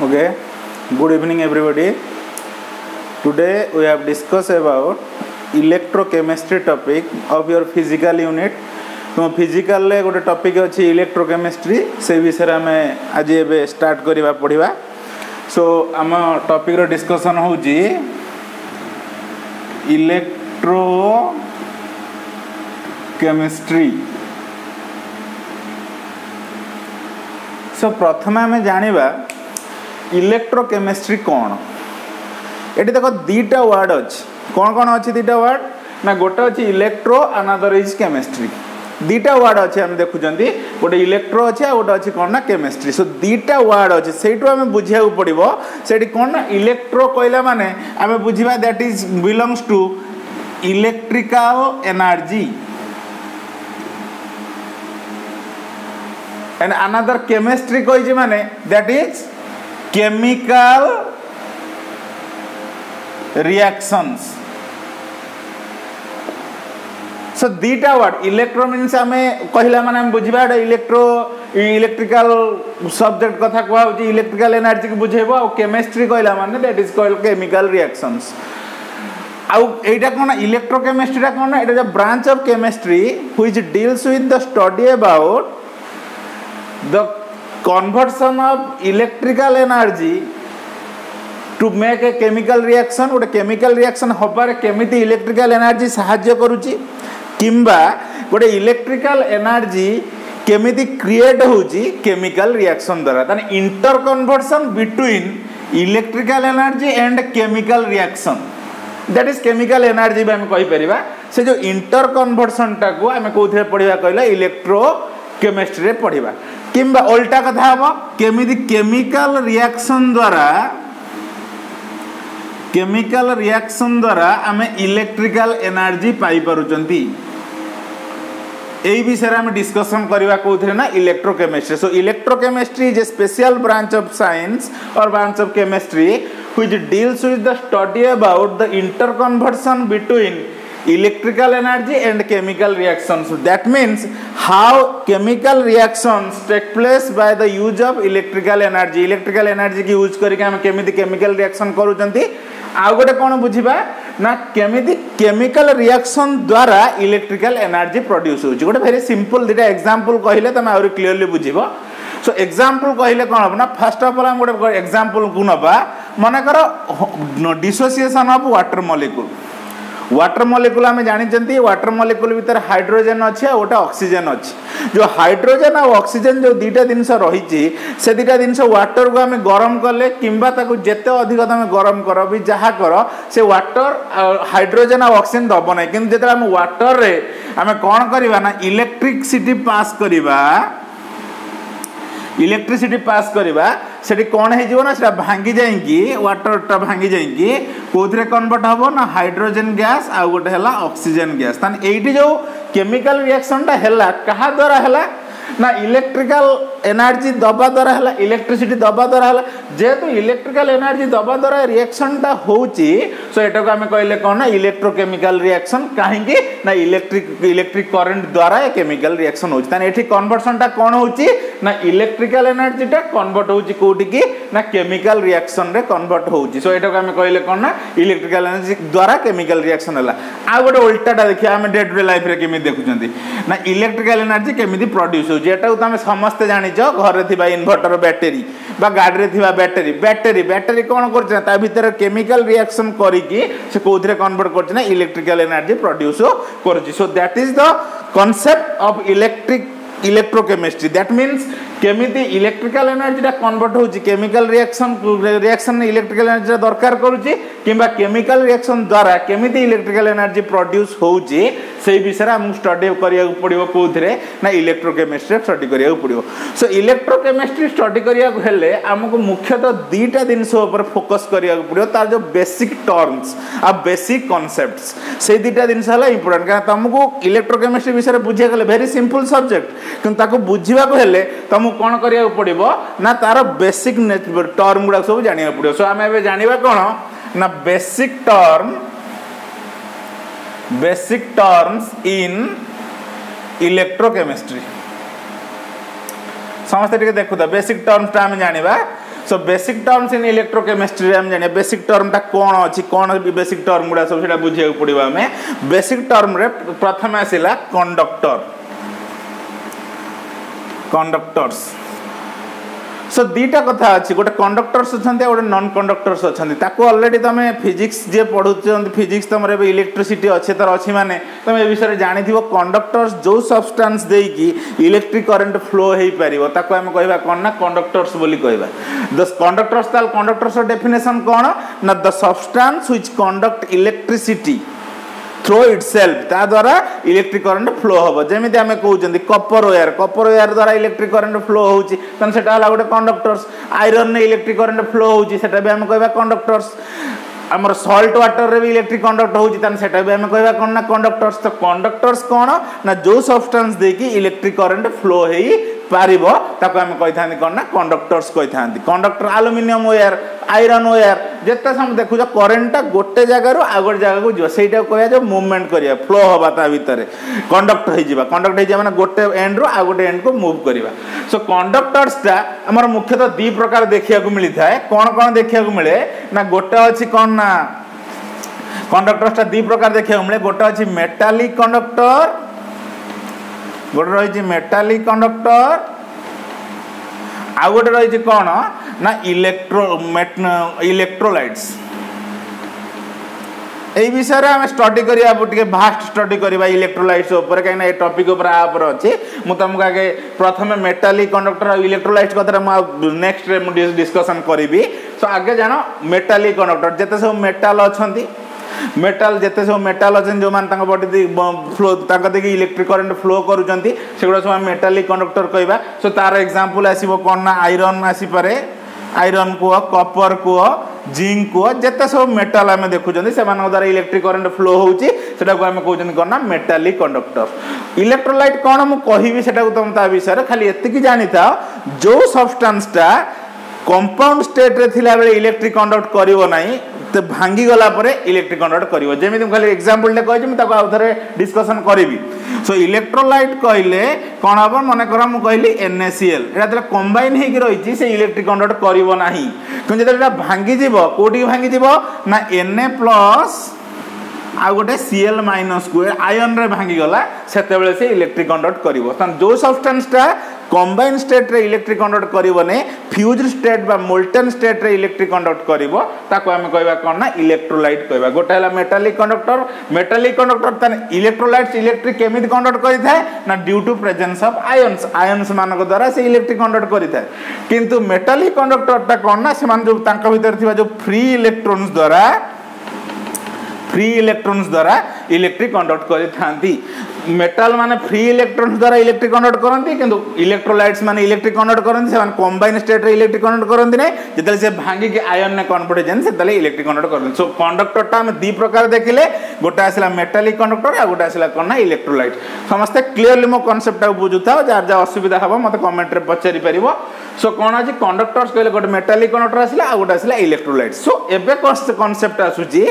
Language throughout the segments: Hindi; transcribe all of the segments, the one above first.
Okay, good evening everybody. Today we have discussed about electrochemistry topic of your physical unit. तो फिजिकल ले गोटे टॉपिक अच्छी इलेक्ट्रोकेमिस्ट्री से विषय में आज ए स्टार्ट करवा पड़ा. सो आम टॉपिक रो डिस्कशन होची इलेक्ट्रोकेमिस्ट्री. सो प्रथम आम जानिबा इलेक्ट्रोकेमिस्ट्री कौन. ये देखो दीटा वर्ड अच्छी कौन कौन अच्छी दीटा वर्ड ना गोटे अच्छी इलेक्ट्रो अनदर इज केमिस्ट्री. दीटा वर्ड अच्छे आम देखुं गोटे इलेक्ट्रो अच्छे गोटे अच्छी कौन ना केमिस्ट्री. सो दीटा वर्ड अच्छे से बुझा पड़ो से कौन ना इलेक्ट्रो कहला माने आम बुझा that is belongs to electrical energy and another chemistry कही माने that is chemical reactions. So दीटा वर्ड इलेक्ट्रो मीन्स आम कहला माने हम बुझा इलेक्ट्रिकल सब्जेक्ट कथा कहूँ इलेक्ट्रिकल एनर्जी को बुझेबो और केमिस्ट्री कहला माने that is called chemical reactions. आउ एटा कोन इलेक्ट्रोकेमिस्ट्री कोन एटा जो branch of chemistry which deals with the study about the conversion of electrical energy to make a chemical reaction. गोटे केमिकल रिएक्शन हबार केमिति इलेक्ट्रिकल एनर्जी साहाय्य करूची किंबा गोटे इलेक्ट्रिकल एनर्जी केमिति क्रिएट होची केमिकल रिएक्शन द्वारा. ताने interconversion between electrical energy and chemical reaction that is chemical energy हम कहि परिबा. से जो इंटर कन्वर्शन टाको आमे कोथरे पढिबा कहला इलेक्ट्रो केमिस्ट्री रे पढिबा किंबा उल्टा कथा हबो केमिति केमिकल रिएक्शन द्वारा आमे इलेक्ट्रिकल एनर्जी पाई पारुचंती. एई विषय रे आमे डिस्कशन करबा कोथरे ना electrochemistry. So electrochemistry is a special branch of science और branch of chemistry which deals with the study about the interconversion between electrical energy and chemical reactions. That means how chemical reactions take place by the use of electrical energy. Electrical energy की यूज करके हम केमिति केमिकल रिएक्शन करूचंती. आ गोटे कोन बुझिबा ना केमिति केमिकल रिएक्शन द्वारा इलेक्ट्रिकल एनर्जी प्रोड्यूस होची. गोटे वेरी सिंपल दिटा एग्जांपल कहिले तमे और क्लियरली बुझिबो. सो एग्जांपल कहले कौन हम ना फर्स्ट ऑफ ऑल हम गोटे एग्जांपल को नबा मन कर dissociation of water molecule. Water molecule आम जानी वाटर मॉलिक्यूल भीतर हाइड्रोजन अच्छे और गोटे ऑक्सीजन अच्छे. जो हाइड्रोजन और ऑक्सीजन जो दीटा जिनस रही से दीटा जिनस वाटर को आम गरम कले किंबा ताको जेते अधिक तुम गरम कर भी जहाँ कर से वाटर हाइड्रोजन और ऑक्सीजन दब ना. कि जो आम वाटर रे आम कौन करवा ना इलेक्ट्रिसिटी पास करवा सेठी कौन हो ना भांगी जाइए वाटरटा भांगी जाइए कौन कन्वर्ट हम ना हाइड्रोजन गैस आ गोटे है ऑक्सीजन गैस. ताने एठी जो केमिकल रिएक्शनटा है कहा द्वारा है ना इलेक्ट्रिकल एनर्जी दबा द्वारा है इलेक्ट्रिसिटी दबा द्वारा है. जेहेतु इलेक्ट्रिकल एनर्जी दबा द्वारा रिएक्शनटा होची सो एटा को आमे कहले कोन ना इलेक्ट्रोकेमिकल रिएक्शन. काहेकि ना इलेक्ट्रिक करंट द्वारा केमिकल रिएक्शन होची. ताने एठी कन्वर्सनटा कोन होची ना इलेक्ट्रिकल एनर्जीटा कन्वर्ट होची कोठी की ना केमिकल रिएक्शन रे कन्वर्ट होची. सो एटा को आमे कहले कोन ना इलेक्ट्रिकल एनर्जी द्वारा केमिकल रिएक्शन हला. आ गोटे उल्टाटा देखिया आमे डे टू डे लाइफ रे केमि देखुचंती ना इलेक्ट्रिकल एनर्जी केमिति प्रोड्यूस होची. एटा को तमे समस्त जानि घर थिबा इन्वर्टर बैटरी बा गाड़ी रे थिबा बैटरी कोन करछ ता भीतर केमिकल रिएक्शन करिकि से कोथरे कन्वर्ट करछ ना इलेक्ट्रिकल एनर्जी प्रोड्यूस करछ. So that is the concept of electrochemistry. That means केमिति इलेक्ट्रिकल एनर्जी कन्वर्ट होची केमिकल रिएक्शन इलेक्ट्रिकल एनर्जी दरकार करूची किंबा केमिकल रिएक्शन द्वारा केमिति इलेक्ट्रिकल एनर्जी प्रोड्यूस होची से विषय हम स्टडी करिया पड़िबो कोथरे ना इलेक्ट्रोकेमिस्ट्री स्टडी करिया पड़िबो. सो इलेक्ट्रोकेमिस्ट्री स्टडी करिया हेले हमको मुख्यतः दीटा जिनस ऊपर फोकस करिया पड़िबो. तार जो बेसिक टर्म्स आ बेसिक कांसेप्ट्स से दीटा जिनस हला इंपोर्टेंट. कारण तुमको इलेक्ट्रोकेमिस्ट्री विषय बुझिया गले वेरी सिंपल सब्जेक्ट किंतु ताको बुझिबा को हेले तुमको कौन करिया पड़िबो ना तार बेसिक टर्म गुडा सब जानिया पड़िबो. सो आमे जानिबा कोन ना बेसिक टर्म्स इन इलेक्ट्रोकेमिस्ट्री. समस्त देखु बेसिक टर्म्स आम जाना so basic terms in electrochemistry हम जाने बेसिक टर्मटा कौन अच्छी कौन बेसिक टर्म गुड़ा सब से बुझे पड़ो आम बेसिक टर्म रे प्रथम आसला कंडक्टर कंडक्टर्स सो दीटा कथा अच्छी गोटे कंडक्टर्स अच्छा गोटे नॉन कंडक्टर्स अच्छा ऑलरेडी तुम फिजिक्स जे पढ़ु फिजिक्स तुम इलेक्ट्रिसिटी अच्छे तार अच्छी माने तुम ए विषय जानी कंडक्टर्स जो सब्सटेंस देकी इलेक्ट्रिक करंट फ्लो हो पार ताको आम कहवा कौन ना कंडक्टर्स बोली कहवा द कंडक्टर्स कंडक्टर्स डेफिनेशन कौन ना the substance which conduct electricity through itself ता द्वारा इलेक्ट्रिक करंट फ्लो हम जमी आम कहते कपर वायर द्वारा इलेक्ट्रिक करंट फ्लो होची गोटे कंडक्टर्स आयरन ने इलेक्ट्रिक करंट फ्लो होची सेटा भी आम कहवा कंडक्टर्स आमर सॉल्ट वाटर रे भी इलेक्ट्रिक कंडक्ट होची तान सेटा भी आम कहवा कौन ना कंडक्टर्स तो कंडक्टर्स कौन ना जो सब्सटेंस देकी इलेक्ट्रिक करंट फ्लो हेई पारिबो ताको हम कहि थांती कोन ना कंडक्टर्स कहि थांती conductor aluminium wire iron wire जेते सम देखु जो करंट गोटे जगह रु आ गोटे जगह को जो सेटा कहया जो मूवमेंट करिया फ्लो होबा ता भीतर कंडक्ट होई जिबा माने गोटे एंड रु आ गोटे एंड को मूव करिबा सो कंडक्टर्स ता हमर मुख्यतः दी प्रकार देखिया को मिली थाए कोन देखिया को मिले ना गोटे अछि कोन ना कंडक्टर्स ता दी प्रकार देखिया को मिले गोटे अछि मेटालिक कंडक्टर गोटे रही मेटालिक कंडक्टर आ गोटे रही कौन ना इलेक्ट्रोलाइट्स ए विषय में स्टडी करिया टिके भास्ट स्टडी करिबा इलेक्ट्रोलाइट्स ऊपर कहीं टॉपिक ऊपर आपर अच्छे मु तुमको आगे प्रथम मेटालिक कंडक्टर और इलेक्ट्रोलाइट्स कथा मु नेक्स्ट डिस्कशन करी सो आगे जानो मेटालिक कंडक्टर जेते सब मेटाल अछंती मेटाल जेते सब मेटाल अच्छे जो मान बॉडी फ्लो देखिए इलेक्ट्रिक करंट फ्लो करुँच से सब मेटालिक कंडक्टर कहवा सो तार एग्जांपल आसो कौन ना आयरन आसीपे आयरन कुह कपर कुह जिंक कुह जेते सब मेटाल आम देखुं से द्वारा इलेक्ट्रिक करंट फ्लो होची सेटा को आम कहते कौन ना मेटालिक कंडक्टर इलेक्ट्रोलाइट कौन मुझे कहबी से तुम ता विषय खाली एतिकी जानी था जो सब्सटेंसटा कंपाउंड स्टेट रे थिला बेले इलेक्ट्रिक कंडक्ट करिवो नाही तो भांगी गला परे इलेक्ट्रिक कंडक्ट करिवो जेमि तुम खाली एग्जांपल ले कहै मी ताको आउथरे डिस्कशन करिवि सो इलेक्ट्रोलाइट कहले कोन हबो माने करा मु कहली NaCl एटा तले कंबाइन हे कि रहिछि से इलेक्ट्रिक कंडक्ट करिवो नाही कि जेटा भांगी जिवो कोठी भांगी जिवो ना Na+ आ गोटे Cl- को आयन रे भांगी गला सेते बेले से इलेक्ट्रिक कंडक्ट करिवो तन जो सब्सटेंसटा कंबाइन स्टेट रे इलेक्ट्रिक कंडक्ट करिवो ने फ्यूज्ड स्टेट बा मोल्टन स्टेट रे इलेक्ट्रिक कंडक्ट करिवो ताको हम कहबा कोन ना इलेक्ट्रोलाइट कहबा गोटे हला मेटालिक कंडक्टर तन इलेक्ट्रोलाइट्स इलेक्ट्रिक केमिति कंडक्ट करि थाए ना due to presence of ions मानक द्वारा से इलेक्ट्रिक कंडक्ट करि थाए किंतु मेटालिक कंडक्टर ता कोन ना से मान जो तांका भीतर थिबा जो फ्री इलेक्ट्रॉन्स द्वारा इलेक्ट्रिक कंडक्ट करि थांती मेटाल माने फ्री इलेक्ट्रॉन्स द्वारा इलेक्ट्रिक कंडक्ट करंती किंतु इलेक्ट्रोलाइट्स माने इलेक्ट्रिक कंडक्ट करंती से कंबाइन स्टेट रे इलेक्ट्रिक कंडक्ट करंती नै जेतले से भांगी के आयन ने कन्वर्ट जन से तले इलेक्ट्रिक कंडक्ट करंती सो कंडक्टर ता हम दी प्रकार देखिले गोटे आसला मेटालिक कंडक्टर आ गोटे आसला कोन ना इलेक्ट्रोलाइट समस्त क्लियरली मो कांसेप्ट बुझुता जार जा असुविधा हबो मते कमेंट रे पचारि परिबो सो कोन अछि कंडक्टर्स कहले गोटे मेटालिक कंडक्टर आसला आ गोटे आसला इलेक्ट्रोलाइट सो एबे कांसेप्ट आसुची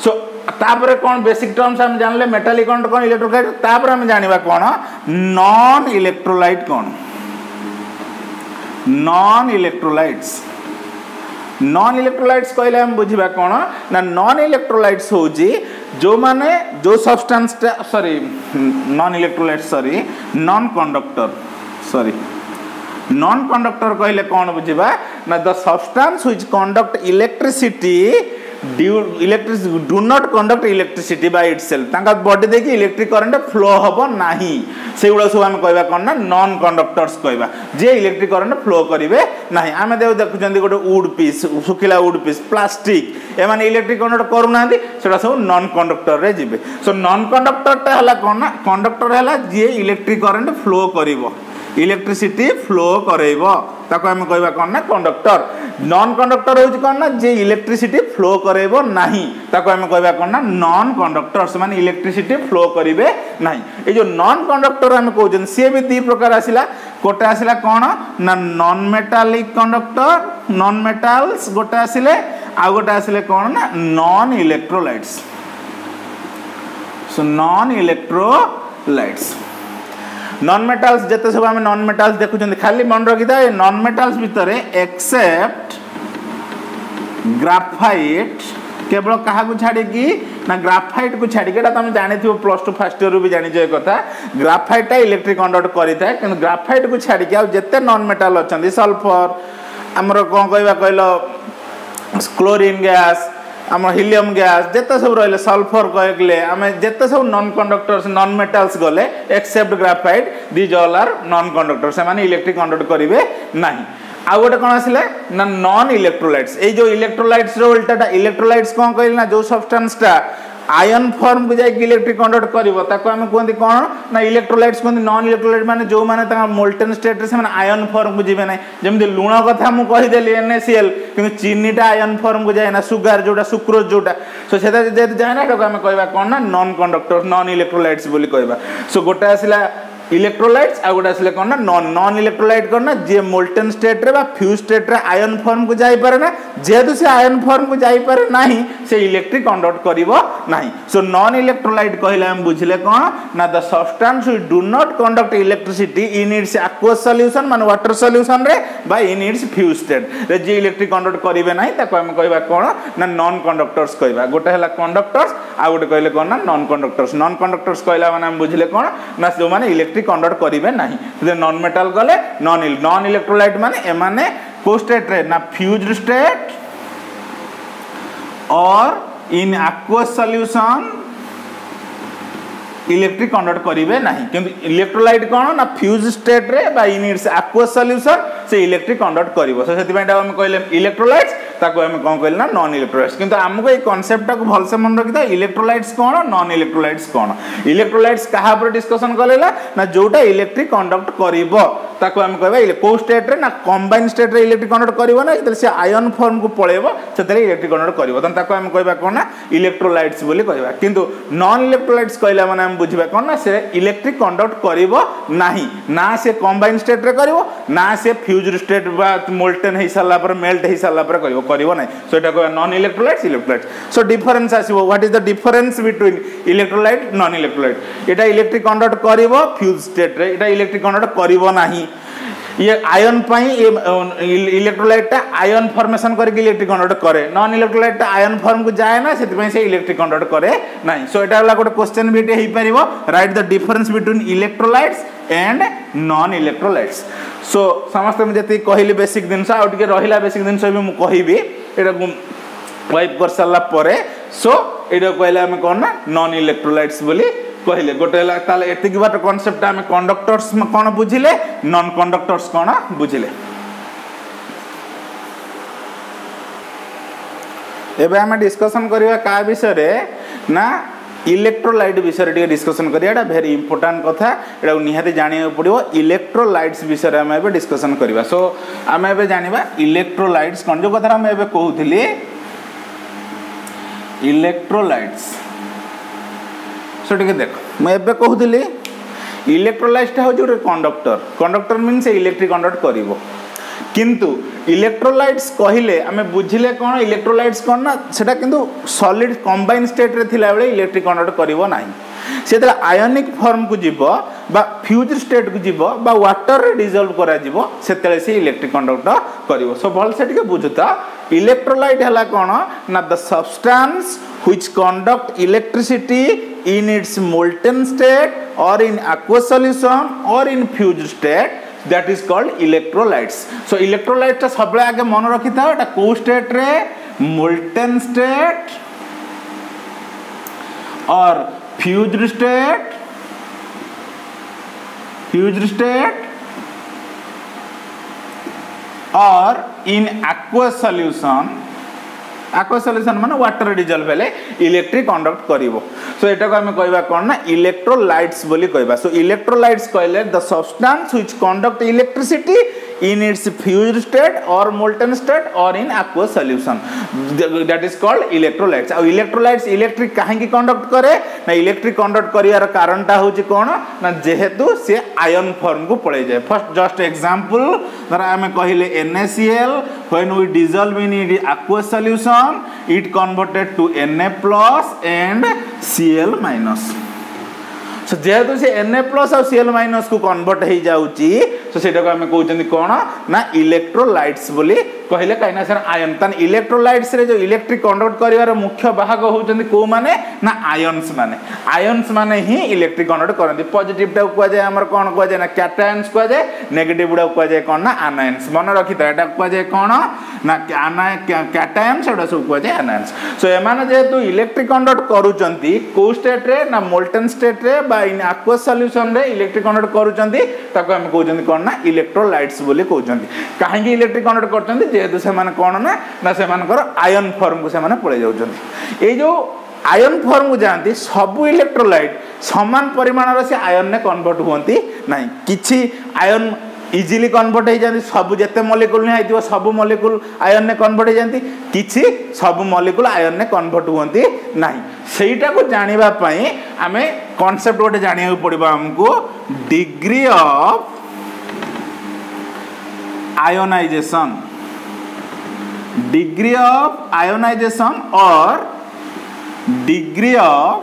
सो तापर कौन बेसिक टर्म्स हम जानले मेटालिक कंडक्टर कौन इलेक्ट्रोलाइट तापर हम जानिबा कौन नॉन इलेक्ट्रोलाइट कौन नॉन इलेक्ट्रोलाइट्स कहले हम बुझिबा कौन ना नॉन इलेक्ट्रोलाइट्स होजी जो माने जो सब्सटेंस नॉन कंडक्टर कहले कौन बुझिबा ना the substance which conduct electricity do not conduct electricity by itself तांका बॉडी देखि इलेक्ट्रिक करंट फ्लो हबो नाही सेगुडा सब हम कहबा कोन ना नॉन कंडक्टर्स कहबा जे इलेक्ट्रिक करंट फ्लो करिवे नाही आमे देखुचंदी गोटे वुड पीस सुखिला वुड पीस प्लास्टिक ए माने इलेक्ट्रिक कंडक्ट करू नांदी सेटा सब नॉन कंडक्टर रे जिवे सो नॉन कंडक्टर ता हला कोन ना कंडक्टर हला जे इलेक्ट्रिक करंट फ्लो करिवो इलेक्ट्रिसिटी फ्लो करेबो ताको हम कहबा कोन ना कंडक्टर नॉन कंडक्टर होची कोन ना जे इलेक्ट्रिसिटी फ्लो करेबो नाही ताको हम कहबा कोन ना नॉन कंडक्टर्स माने इलेक्ट्रिसिटी फ्लो करिवे नाही ए जो नॉन कंडक्टर हम कहउजन से भी दी प्रकार आसिला कोटे आसिला कोन ना non metallic conductor non metals गोटे आसिले आ गोटे आसिले कोन ना non electrolytes so non electrolytes non metals जेते सब हम नॉन मेटाल्स देखुचंदी खाली मन रखि था नॉन मेटाल्स भितर एक्सेप्ट ग्राफाइट केवल क्या छाड़ी ना ग्राफाइट को छाड़ी तुम जानी +2 फर्स्ट इयर भी जानी कथा ग्राफाइटा इलेक्ट्रिक कंडक्ट करें कि ग्राफाइट को छाड़ी जिते नॉन मेटाल अच्छा सल्फर आमर कौन कह कहल क्लोरीन गैस आम हिलियम गैस जिते सब रही सल्फर कहले आम जिते सब नॉन कंडक्टर्स नॉन मेटाल्स गले except graphite these all are non conductor से इलेक्ट्रिक कंडक्ट करेंगे ना आउ गोटे कौन आसिले ना नॉन इलेक्ट्रोलाइट्स ये जो इलेक्ट्रोलाइट्स रो उल्टाटा इलेक्ट्रोलाइट्स कौन कहले ना जो सब्सटेंसटा आयन फॉर्म को जाए इलेक्ट्रिक कंडक्ट करिवो ताको हम कहते कौन ना इलेक्ट्रोलाइट्स कहते नॉन इलेक्ट्रोलाइट माने जो माने ता मोल्टेन स्टेट रे से माने आयन फॉर्म को जीवे नै जेमि लूण कथा मु कहि देली NaCl किंतु चीनीटा आयन फॉर्म को जाए ना सुगर जोटा सुक्रोज जोटा सो सेटा जे जाए ना ताको हम कहबा कौन ना नॉन कंडक्टर नॉन इलेक्ट्रोलाइट्स बोली कहबा सो गोटे आसिला इलेक्ट्रोलाइट्स आ गोटे आसिले कौन ना नॉन इलेक्ट्रोलाइट कौन ना जे मोल्टेन स्टेट रे बा फ्यूज स्टेट रे आयन फॉर्म को जाई पारे ना जेहेतु से आयन फॉर्म को जाई पारे नाही से इलेक्ट्रिक कंडक्ट करिवो नाही सो नॉन इलेक्ट्रोलाइट कहले हम बुझले कौन ना the substance which do not conduct electricity in its aqueous solution माने वाटर सॉल्यूशन रे बा इन इट्स फ्यूज स्टेट रे जे इलेक्ट्रिक कंडक्ट करिवे नाही ताको हम कहबा कौन ना नॉन कंडक्टर्स कहबा गोटे हला कंडक्टर्स आ गोटे कहले कौन ना नॉन कंडक्टर्स कहला माने हम बुझले कौन ना जो माने इलेक्ट्रिक कंडक्ट करिवे नाही नॉन मेटल गले नॉन इलेक्ट्रोलाइट माने एमाने को स्टेट रे ना फ्यूज्ड स्टेट और in aqueous solution electric conduct करिवे नाही किंतु इलेक्ट्रोलाइट कोन ना फ्यूज स्टेट रे बा इन इट्स एक्वस सॉल्यूशन से इलेक्ट्रिक कंडक्ट करिवो सो सेति पयटा हम कहले इलेक्ट्रोलाइट्स ताको हम कोन कहले ना नॉन इलेक्ट्रोलाइट्स किंतु हमको ए कांसेप्ट को भलसे मन रखिता इलेक्ट्रोलाइट्स कोन नॉन इलेक्ट्रोलाइट्स कोन इलेक्ट्रोलाइट्स कहा पर डिस्कशन करेला ना जोटा इलेक्ट्रिक कंडक्ट करिवो ताको हम कहबा को स्टेट रे ना कंबाइन स्टेट रे इलेक्ट्रिक कंडक्ट करिवो ना से आयन फॉर्म को पळेबो सेतरे इलेक्ट्रिक कंडक्ट करिवो तन ताको हम कहबा कोन ना इलेक्ट्रोलाइट्स बोली कहबा किंतु नॉन इलेक्ट्रोलाइट्स कहला माने हम बुझबा कोन ना से इलेक्ट्रिक कंडक्ट करिवो नाही ना से कंबाइन स्टेट रे करिवो ना से फ्यूज्ड स्टेट बा मोल्टेन हे साला पर मेल्ट हे साला पर करिवो नाही सो एटा को नॉन इलेक्ट्रोलाइट्स सो डिफरेंस आसीबो what is the difference between electrolyte non electrolyte एटा इलेक्ट्रिक कंडक्ट करिवो फ्यूज स्टेट रे एटा इलेक्ट्रिक कंडक्ट करिवो नाही ये आयन पाई इलेक्ट्रोलाइट आयन फॉर्मेशन करके इलेक्ट्रिक कंडक्ट करे नॉन इलेक्ट्रोलाइट आयन फॉर्म को जाए ना सेति से इलेक्ट्रिक कंडक्ट करे नाही सो एटा वाला गोटे क्वेश्चन भी हे परिबो write the difference between electrolytes and non electrolytes so समस्त में जति कहली बेसिक जिनस आ टिके रहिला बेसिक जिनस भी मु कहिबी एटा वाइप कर साला परे सो एटा कहला हम कोन ना नॉन इलेक्ट्रोलाइट्स बोली कहले गोटे ताले एतिक बात कांसेप्ट हम कंडक्टर्स कोन बुझिले नॉन कंडक्टर्स कोन बुझिले एबे हम डिस्कशन करिवा का विषय रे ना इलेक्ट्रोलाइट विषय रे डिस्कशन करिया एटा वेरी इंपोर्टेंट कथा एटा निहाती जानिया पड़िबो इलेक्ट्रोलाइट्स विषय रे हम एबे डिस्कशन करिवा सो हम एबे जानिबा इलेक्ट्रोलाइट्स कोन जो कथा हम एबे कहउथिली इलेक्ट्रोलाइट्स सो ठीक देख मैं एबे कहउथिली इलेक्ट्रोलाइट्स हो जो कंडक्टर मीन से इलेक्ट्रिक कंडक्ट करिवो किंतु इलेक्ट्रोलाइट्स कहिले आमे बुझिले कोन इलेक्ट्रोलाइट्स कोन ना सेटा किंतु सॉलिड कंबाइन स्टेट रे थिला बेले इलेक्ट्रिक कंडक्ट करिवो नाही सेतला आयनिक फॉर्म को जीवो बा फ्यूज स्टेट को जीवो बा वाटर रे डिसॉल्व करा जीवो सेतले से इलेक्ट्रिक कंडक्ट करिवो सो भल से ठीक बुझता इलेक्ट्रोलाइट हला कोन ना the substance which conduct electricity in its molten state or in aqueous solution or in fused state that is called electrolytes so electrolyte ता सबले आगे मन रखि था एटा को स्टेट रे molten state और fused state और in aqueous solution माने वाटर डिजॉल्व भेले इलेक्ट्रिक कंडक्ट करिवो सो एटा को हम कहबा कोन ना इलेक्ट्रोलाइट्स बोली कहबा सो इलेक्ट्रोलाइट्स कहले the substance which conduct electricity in its fused state or molten state or in aqueous solution that is called electrolytes और electrolytes इलेक्ट्रिक काहे की कंडक्ट करे ना इलेक्ट्रिक कंडक्ट करियार कारणटा होची कोन ना जेहेतु से आयन फॉर्म को पळे जाय फर्स्ट जस्ट एग्जांपल धर हम कहिले NaCl when we dissolve in the aqueous solution it converted to Na+ and Cl-. सो जेहेतु से Na प्लस और Cl माइनस को कन्वर्ट हो जाउची सो सेटा को हम कहउचंदी कोन ना इलेक्ट्रोलाइट्स बोली कहले काइना सर आयन तन इलेक्ट्रोलाइट्स रे जो इलेक्ट्रिक कन्वर्ट करिवार मुख्य वाहक होउचंदी को माने ना आयन्स माने ही इलेक्ट्रिक कन्वर्ट करंदी पॉजिटिव टा को जाय हमर कोन को जाय ना कैटायंस को जाय नेगेटिव टा को जाय कोन ना आनायंस मन रखिता एटा को जाय कोन ना कैटायंस एटा सब को जाय आनायंस सो एमाने जेहेतु इलेक्ट्रिक कन्वर्ट करूचंती को स्टेट रे ना मोल्टन स्टेट रे बा इन एक्वस सॉल्यूशन रे इलेक्ट्रिक कन्वर्ट करूचंती ताको हम कहउचंदी कोन ना इलेक्ट्रोलाइट्स बोली कहउचंदी काहेकि इलेक्ट्रिक कन्वर्ट करचंती जेहेतु से माने कोन ना से मानकर आयन फॉर्म को से माने पळे जाउचंती ए जो आयन फॉर्म को जानती सब इलेक्ट्रोलाइट समान परिमाण रे से आयन ने कन्वर्ट होंती नहीं किछि आयन इजीली कन्वर्ट हो जाती सब जिते मॉलिक्यूल नहीं आइथिबो सब मॉलिक्यूल आयन ने कन्वर्ट हो जाती किछि सब मॉलिक्यूल आयन ने कन्वर्ट होंती नहीं सेटा को जानिबा पई हमें कांसेप्ट गोटे जानिया पड़िबा हमको डिग्री ऑफ आयोनाइजेशन और डिग्री ऑफ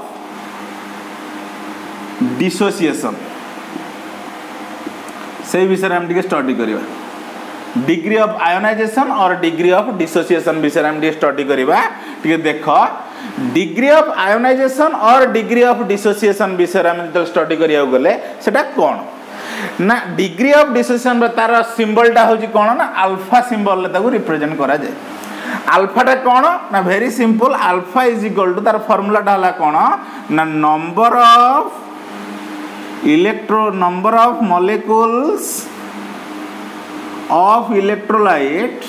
डिसोसिएशन से विषय हम टिके स्टडी करिबा डिग्री ऑफ आयोनाइजेशन और डिग्री ऑफ डिसोसिएशन विषय हम टिके स्टडी करिबा टिके देखो डिग्री ऑफ आयोनाइजेशन और डिग्री ऑफ डिसोसिएशन विषय हम जब स्टडी करिया गले सेटा कोन ना डिग्री ऑफ डिसोसिएशन तार सिंबल टा होची कोन ना अल्फा सिंबल ले ताको रिप्रेजेंट करा जाय अल्फा टा कोन ना very simple alpha is equal to तार फार्मूला टा हला कोन ना number of molecules of electrolyte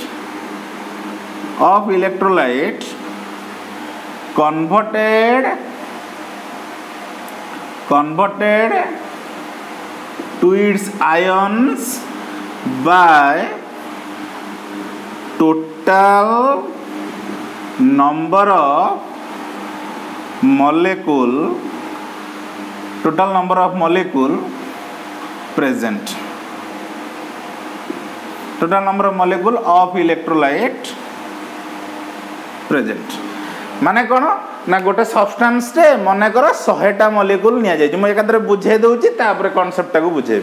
converted to its ions by total number of molecule present total number of molecule of electrolyte present माने कोन ना गोटे सब्सटेंस रे मने कर 100 टा मॉलिक्यूल निया जाय म एकादरे बुझे दउची तापर कांसेप्ट टा को बुझे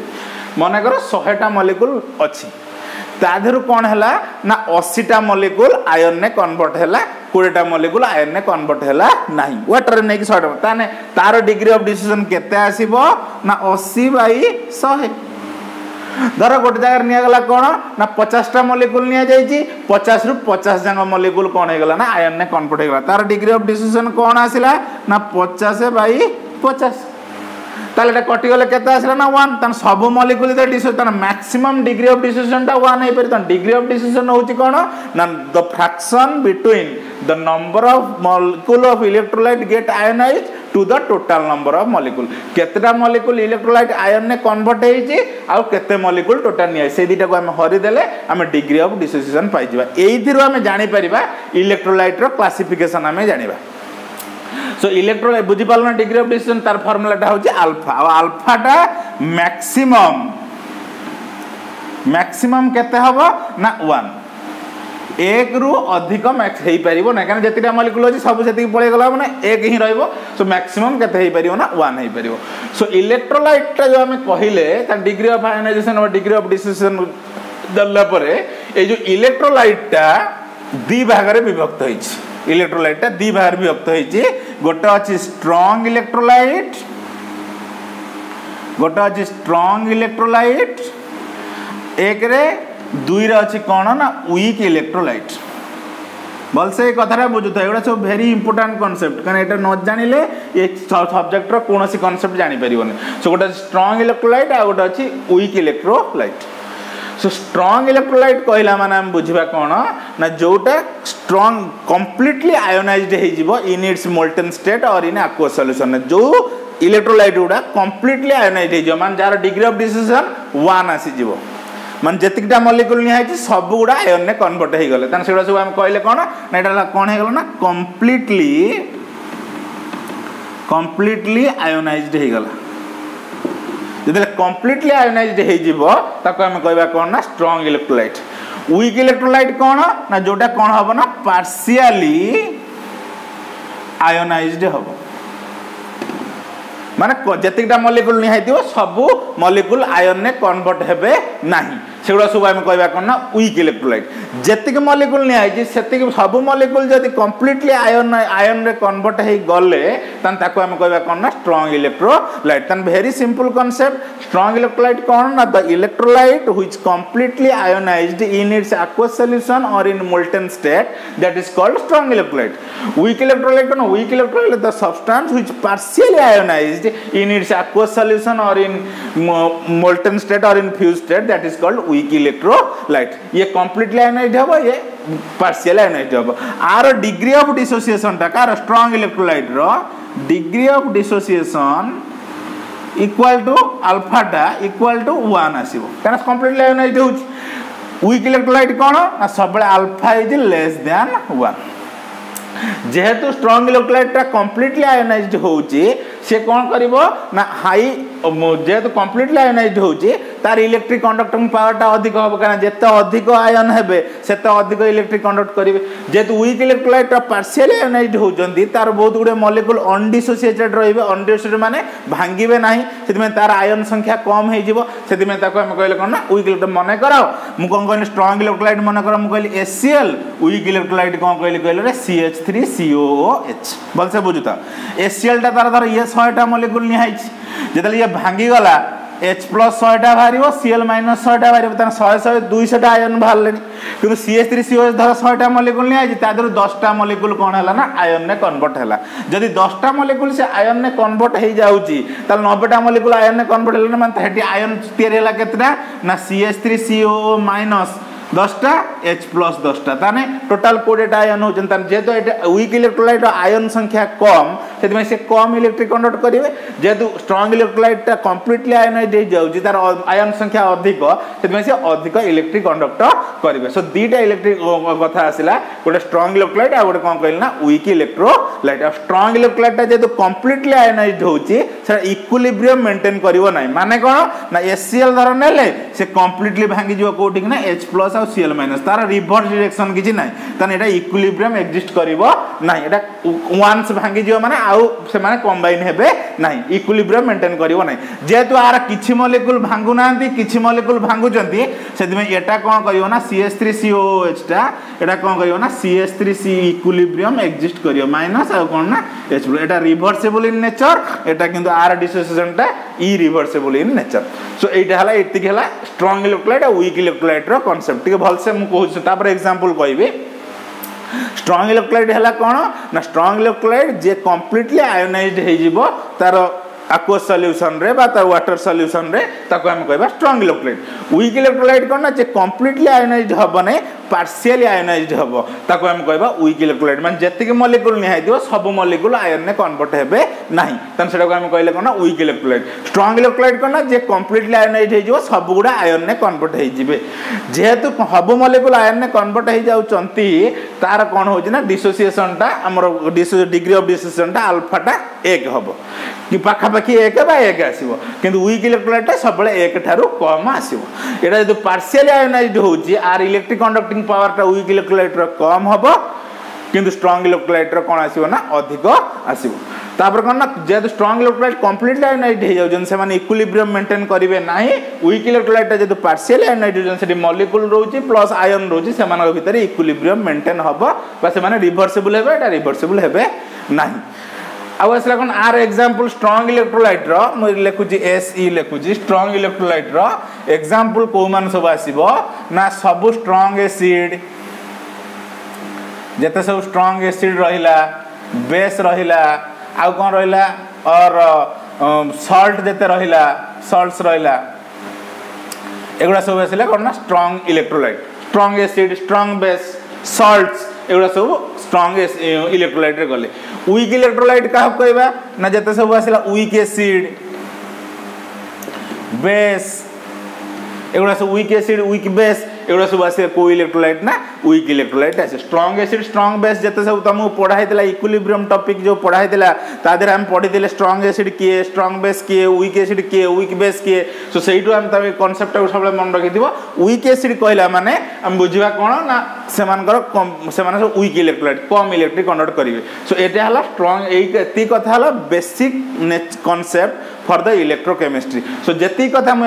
मने कर 100 टा मॉलिक्यूल अछि ताधरु कोन हला ना 80 टा मॉलिक्यूल आयन ने कन्वर्ट हला 20 टा मॉलिक्यूल आयन ने कन्वर्ट हला नाही वाटर ने कि 100 ताने तार डिग्री ऑफ डिसोसिएशन केते आसीबो ना 80/100 धर गोटे जगह निया गला कोन ना 50 टा मॉलिक्यूल निया जायची 50 रु 50 जंग मॉलिक्यूल कोन हे गला ना आयन ने कन्वर्ट हे गला तार डिग्री ऑफ डिसोसिएशन कोन आसिला ना 50/50 ताले एटा कटि गले केते आसिला ना 1 तन सब molecule they dissociation maximum degree of dissociation ता 1 हे परि तन डिग्री ऑफ डिसोसिएशन होची कोन ना the fraction between the number of molecule of electrolyte get ionized to the total number of molecule केतेटा मॉलिक्यूल इलेक्ट्रोलाइट आयन ने कन्वर्ट हेची आ केते मॉलिक्यूल टोटल निया से दिटा को हम हरि देले हम डिग्री ऑफ डिसोसिएशन पाइ जिबा एइथिरो हम जानि परिबा इलेक्ट्रोलाइट रो क्लासिफिकेशन हम जानिबा सो इलेक्ट्रोलाइट बुझी पालना डिग्री ऑफ डिसोसिएशन तार फार्मूला टा होची अल्फा और अल्फा टा मैक्सिमम केते हबो ना 1 एक रु अधिक मैक्स हेई परिबो ना कारण जतिटा मॉलिक्यूल अछि सब सेति पळे गला माने एक ही रहइबो सो मैक्सिमम केते हेई परिबो ना 1 हेई परिबो सो इलेक्ट्रोलाइट टा जो हमें कहिले ता डिग्री ऑफ आयोनाइजेशन और डिग्री ऑफ डिसोसिएशन दल्ला परे ए जो इलेक्ट्रोलाइट टा दि भाग रे विभक्त होइछि इलेक्ट्रोलाइट टा दि भाग रे विभक्त होइछि गोटे अछि स्ट्रांग इलेक्ट्रोलाइट एक रे दुई रे अछि कोन ना वीक इलेक्ट्रोलाइट भल से कथारा बुझुता एगुडा सब वेरी इंपोर्टेंट कांसेप्ट कारण एटा न जानिले ए सब्जेक्ट रो कोनोसी कांसेप्ट जानि परिबोनी सो गोटे स्ट्रांग इलेक्ट्रोलाइट आ गोटे अछि weak electrolyte so strong electrolyte कहला माने हम बुझिबा कोन ना जोटा स्ट्रांग कंप्लीटली आयोनाइज्ड हे जिवो इन इट्स मोल्टन स्टेट और इन एक्वस सॉल्यूशन जो इलेक्ट्रोलाइट गुडा कंप्लीटली आयोनाइज्ड हे जिवो मान जार डिग्री ऑफ डिसोसिएशन 1 आसी जिवो मान जतिकटा मॉलिक्यूल निया है सब गुडा आयन ने कन्वर्ट हे गले तन सेडा सब हम कहले कोन ना एटा कोन हे गलो ना कंप्लीटली आयोनाइज्ड हे गला जदे कंप्लीटली आयोनाइज्ड हे जिवो ताको हम कहबा कोन ना स्ट्रांग इलेक्ट्रोलाइट वीक इलेक्ट्रोलाइट कोन ना जोटा कोन हबो ना पार्शियली आयोनाइज्ड हबो माने जतिकटा मॉलिक्यूल निहाइथिबो सबु मॉलिक्यूल आयन ने कन्वर्ट हेबे नाही सेगुड़ा सब आम कहवा कौन ना वीक इलेक्ट्रोलाइट जेतिक मॉलिक्यूल निहाई सेतिक सब मॉलिक्यूल जदि कंप्लीटली आयन रे कन्वर्ट हो गले तन ताको आम कहवा कौन ना स्ट्रांग इलेक्ट्रोलाइट तन very simple concept strong electrolyte कौन ना the electrolyte which completely ionised in its aqueous solution or in molten state that is called strong electrolyte weak electrolyte कौन weak electrolyte the substance which partially ionized in its aqueous solution or in molten state or in fused state that is called weak electrolyte ये completely ionized हबो ये partially ionized हबो आर degree of dissociation टा कार strong electrolyte रो degree of dissociation equal to alpha टा equal to 1 आसीबो कारण completely ionized होची weak electrolyte कौन ना सब alpha is less than 1 जेहेतु स्ट्रांग इलेक्ट्रोलाइट कंप्लीटली आयोनाइज्ड होची से कौन करिवो ना हाई जेहेतु कंप्लीटली आयोनाइज्ड होची तार इलेक्ट्रिक कंडक्टिंग पावर टा अधिक होबो कारण जेते अधिक आयन हेबे सेते अधिक इलेक्ट्रिक कंडक्ट करिवे जेहेतु वीक इलेक्ट्रोलाइट पार्शियली आयोनाइज्ड होचंदी तार बहुत गुडे मॉलिक्यूल अनडिसोसिएटेड रहिबे अनडिसोसिएटेड माने भांगीबे नाही सेतिमे तार आयन संख्या कम हे जिवो सेतिमे ताको हम कहले कोन ना वीक इलेक्ट्रोलाइट मने कराओ मु कोन कहले स्ट्रांग इलेक्ट्रोलाइट मने करा मु कहले HCl वीक इलेक्ट्रोलाइट कोन कहले रे CH3COOH बोलसे बुझुता HCl टा तार धर ये 100 टा मॉलिक्यूल निहाइछ जेतले ये भांगी गला H+ 100 टा भारिबो Cl - 100 टा भारिबो तन 100 200 टा आयन भाललेनी किंतु CH3COOH धर 100 टा मॉलिक्यूल निहाइछ ता दर 10 टा मॉलिक्यूल कोन हला ना आयन ने कन्वर्ट हला जदी 10 टा मॉलिक्यूल से आयन ने कन्वर्ट हे जाउची त 90 टा मॉलिक्यूल आयन ने कन्वर्ट हला माने हेटी आयन तयार हला केतटा ना CH3COO- 10 टा H+ 10 टा ताने टोटल 20 टा आयन होचन ताने जेतो एटा वीक इलेक्ट्रोलाइट आयन संख्या कम सेति में से कम इलेक्ट्रिक कंडक्ट करिवे जेतो स्ट्रांग इलेक्ट्रोलाइट टा कंप्लीटली आयनाइज्ड हे जाउची तार आयन संख्या अधिक सेति में से अधिक इलेक्ट्रिक कंडक्ट करिवे सो दीटा इलेक्ट्रिक कथा आसिला गोटे स्ट्रांग इलेक्ट्रोलाइट आ गोटे कोन कहल ना वीक इलेक्ट्रोलाइट आ स्ट्रांग इलेक्ट्रोलाइट टा जेतो कंप्लीटली आयनाइज्ड होची से इक्विलिब्रियम मेंटेन करिवो नाही माने कोन ना HCl धर नेले से कंप्लीटली भांगी जो कोठी ना H+ Cl - तार रिवर्स डायरेक्शन किछि नाही तने एटा इक्विलिब्रियम एग्जिस्ट करिवो नाही एटा वन्स भांगी जो माने आउ से माने कंबाइन हेबे नाही इक्विलिब्रियम मेंटेन करिवो नाही जेतु आर किछि मॉलिक्यूल भांगु नांती किछि मॉलिक्यूल भांगु जंती सेति में एटा कोन करिवो ना CH3COOH टा एटा कोन करिवो ना CH3C इक्विलिब्रियम एग्जिस्ट करिवो माइनस आ कोन ना H+ Etah reversible in nature एटा किंतु आर डिसोसिएशन टा इरिवर्सिबल इन नेचर सो एटा हला एतिक हला strong electrolyte a weak electrolyte row concept के भल से मु कहू तापर एग्जांपल कहबी स्ट्रांग इलेक्ट्रोलाइट हला कोन ना स्ट्रांग इलेक्ट्रोलाइट जे कंप्लीटली आयोनाइज्ड हे जिवो तार aqueous solution रे बा तार वाटर सॉल्यूशन रे ताको हम कहबा स्ट्रांग इलेक्ट्रोलाइट वीक इलेक्ट्रोलाइट कोन ना जे कंप्लीटली आयोनाइज्ड हबो नै पार्शियली आयोनाइज्ड हबो ताको हम कहबा वीक इलेक्ट्रोलाइट माने जति के मॉलिक्यूल निहाइ दियो सब मॉलिक्यूल आयन ने कन्वर्ट हेबे नाही तन सेटा को हम कहले कोन ना वीक इलेक्ट्रोलाइट स्ट्रांग इलेक्ट्रोलाइट कोन ना जे कंप्लीटली आयोनाइज्ड हे जिवो सब गुडा आयन ने कन्वर्ट हे जिवे जेहेतु सब मॉलिक्यूल आयन ने कन्वर्ट हे जाउ चंती तार कोन होजी ना डिसोसिएशन टा हमर डिग्री ऑफ डिसोसिएशन टा अल्फा टा 1 हबो कि पाखा पाखी 1 बा 1 आसीबो किंतु वीक इलेक्ट्रोलाइट टा सबले 1 थारु कम आसीबो एटा जदि पार्शियली आयोनाइज्ड होची आर इलेक्ट्रिक कंडक्टिंग पावर टा वीक इलेक्ट्रोलाइट रो कम हबो किंतु स्ट्रांग इलेक्ट्रोलाइट रो कोन आसीबो ना अधिक आसीबो तापर कोन ना जेतु स्ट्रांग इलेक्ट्रोलाइट कंप्लीटली आयोनाइज्ड हे जाउजन से माने इक्विलिब्रियम मेंटेन करिवे नाही वीक इलेक्ट्रोलाइट टा जेतु पार्शियली आयोनाइज्ड होजन सेठी मॉलिक्यूल रहउची प्लस आयन रहउची से मानक भितर इक्विलिब्रियम मेंटेन हबो बा से माने रिवर्सिबल हेबे एटा रिवर्सिबल हेबे नाही अब असला कोन आर एग्जांपल स्ट्रांग इलेक्ट्रोलाइट रो म लेखुची SE लेखुची स्ट्रांग इलेक्ट्रोलाइट रो एग्जांपल को मान सब आसीबो ना सब स्ट्रांग एसिड जेते सब स्ट्रांग एसिड रहिला बेस रहिला आ कोन रहिला और सॉल्ट जेते रहिला सॉल्ट्स रहिला एगुडा सब आसीला कोन ना strong electrolyte strong acid strong base salts एगुडा सब स्ट्रांग इलेक्ट्रोलाइट रे गले वीक इलेक्ट्रोलाइट का कहबा ना जेते सब आसीला वीक एसिड बेस एगुडा सब वीक एसिड वीक बेस एगुड़ा सब आसे को इलेक्ट्रोलाइट ना वीक इलेक्ट्रोलाइट आसे स्ट्रांग एसिड स्ट्रांग बेस जते सब तुमको पढ़ाई इक्विलिब्रियम टॉपिक जो पढ़ाई ता देहरे हम पढ़ी स्ट्रांग एसिड किए स्ट्रांग बेस किए वीक एसिड किए वीक बेस किए सो सेठू हम तब कॉन्सेप्ट को सब मन रखि वीक एसिड कहला माने हम बुझिबा कोन ना सेमान सब वीक इलेक्ट्रोलाइट कम इलेक्ट्रिक कंडक्ट करिवे सो एटा हला स्ट्रांग एती कथा हला basic concept for the electrochemistry so जति कथा मु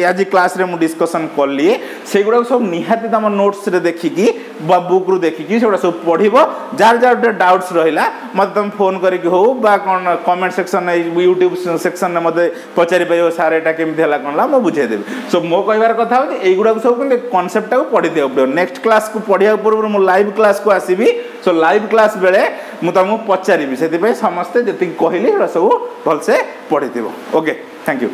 आज क्लास रे मु डिस्कशन करली से गुडा सब निहाती तम नोट्स रे देखिकी बा बुक रु देखिकी सेगुडा सब पढिबो जार जार डाउट्स रहिला मत तुम फोन करिक हो बा कोन कमेंट सेक्शन यूट्यूब सेक्शन ने मते पचारि पाइबो सार एटा केमथि हला कोनला मु बुझाइ देबे सो मो कहबार कथा होती एई गुडा सब कांसेप्ट को पढि देबो पड़ो नेक्स्ट क्लास को पढिया पूर्व मु लाइव क्लास को आसीबी सो लाइव क्लास बेले मु तुमको पचारिबी सेति पे समस्त जति कहली सब भलसे पढि देबो ओके थैंक यू।